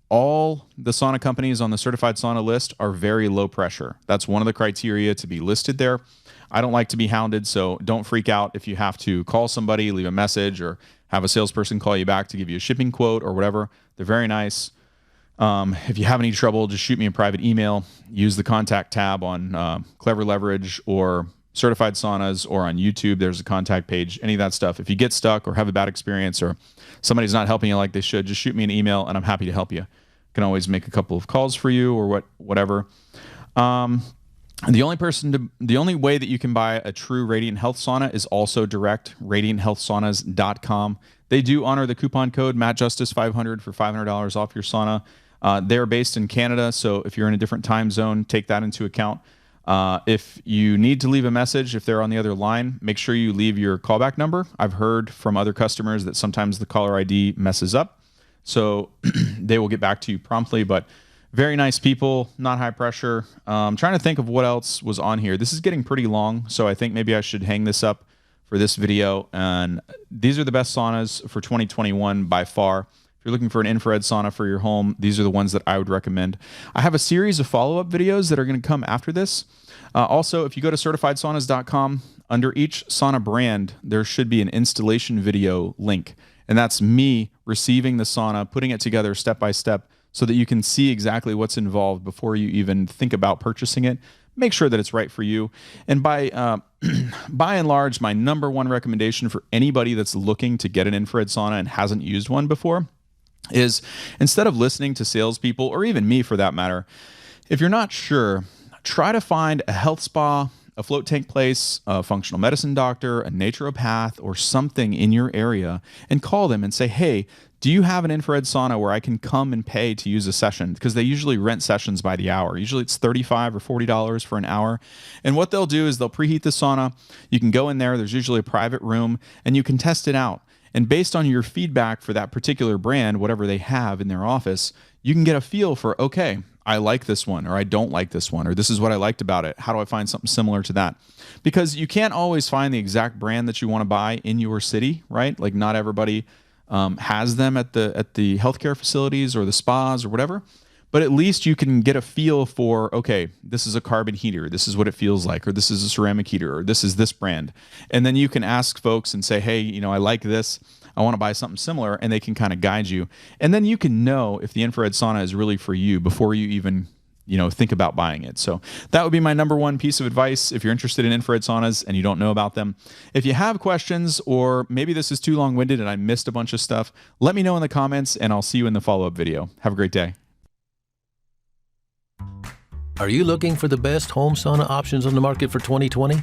All the sauna companies on the certified sauna list are very low pressure. That's one of the criteria to be listed there. I don't like to be hounded, so don't freak out if you have to call somebody, leave a message, or have a salesperson call you back to give you a shipping quote or whatever. They're very nice. If you have any trouble, just shoot me a private email. Use the contact tab on Clever Leverage or Certified Saunas, or on YouTube, there's a contact page, any of that stuff. If you get stuck or have a bad experience or somebody's not helping you like they should, just shoot me an email and I'm happy to help you. Can always make a couple of calls for you or whatever. The only way that you can buy a true Radiant Health sauna is also direct, radianthealthsaunas.com. They do honor the coupon code MattJustice500 for $500 off your sauna. They're based in Canada, so if you're in a different time zone, take that into account. If you need to leave a message, if they're on the other line, make sure you leave your callback number. I've heard from other customers that sometimes the caller ID messes up, so they will get back to you promptly, but very nice people, not high pressure. I'm trying to think of what else was on here. This is getting pretty long, so I think maybe I should hang this up for this video. And these are the best saunas for 2021 by far. If you're looking for an infrared sauna for your home, these are the ones that I would recommend. I have a series of follow-up videos that are going to come after this. Also, if you go to certifiedsaunas.com, under each sauna brand, there should be an installation video link. And that's me receiving the sauna, putting it together step by step so that you can see exactly what's involved before you even think about purchasing it. Make sure that it's right for you. And by and large, my number one recommendation for anybody that's looking to get an infrared sauna and hasn't used one before is, instead of listening to salespeople, or even me for that matter, if you're not sure, try to find a health spa, a float tank place, a functional medicine doctor, a naturopath, or something in your area and call them and say, hey, do you have an infrared sauna where I can come and pay to use a session? Because they usually rent sessions by the hour. Usually it's $35 or $40 for an hour. And what they'll do is they'll preheat the sauna. You can go in there. There's usually a private room and you can test it out. And based on your feedback for that particular brand, whatever they have in their office, you can get a feel for, okay, I like this one, or I don't like this one, or this is what I liked about it. How do I find something similar to that? Because you can't always find the exact brand that you want to buy in your city, right? Like not everybody has them at the healthcare facilities or the spas or whatever. But at least you can get a feel for, okay, this is a carbon heater. This is what it feels like, or this is a ceramic heater, or this is this brand. And then you can ask folks and say, hey, you know, I like this. I want to buy something similar, and they can kind of guide you. And then you can know if the infrared sauna is really for you before you even, you know, think about buying it. So that would be my number one piece of advice if you're interested in infrared saunas and you don't know about them. If you have questions, or maybe this is too long-winded and I missed a bunch of stuff, let me know in the comments, and I'll see you in the follow-up video. Have a great day. Are you looking for the best home sauna options on the market for 2020?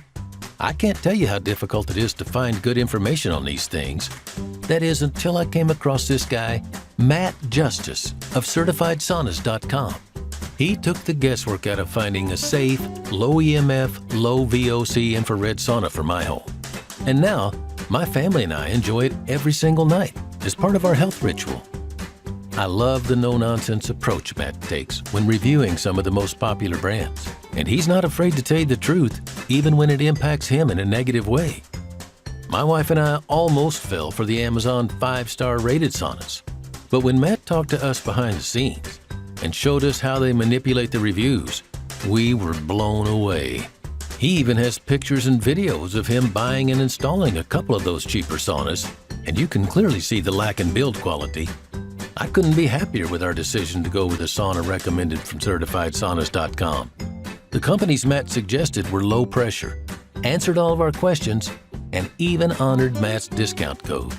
I can't tell you how difficult it is to find good information on these things. That is, until I came across this guy, Matt Justice of CertifiedSaunas.com. He took the guesswork out of finding a safe, low EMF, low VOC infrared sauna for my home. And now, my family and I enjoy it every single night as part of our health ritual. I love the no-nonsense approach Matt takes when reviewing some of the most popular brands. And he's not afraid to tell you the truth, even when it impacts him in a negative way. My wife and I almost fell for the Amazon 5-star rated saunas. But when Matt talked to us behind the scenes and showed us how they manipulate the reviews, we were blown away. He even has pictures and videos of him buying and installing a couple of those cheaper saunas, and you can clearly see the lack in build quality. I couldn't be happier with our decision to go with a sauna recommended from CertifiedSaunas.com. The companies Matt suggested were low pressure, answered all of our questions, and even honored Matt's discount code.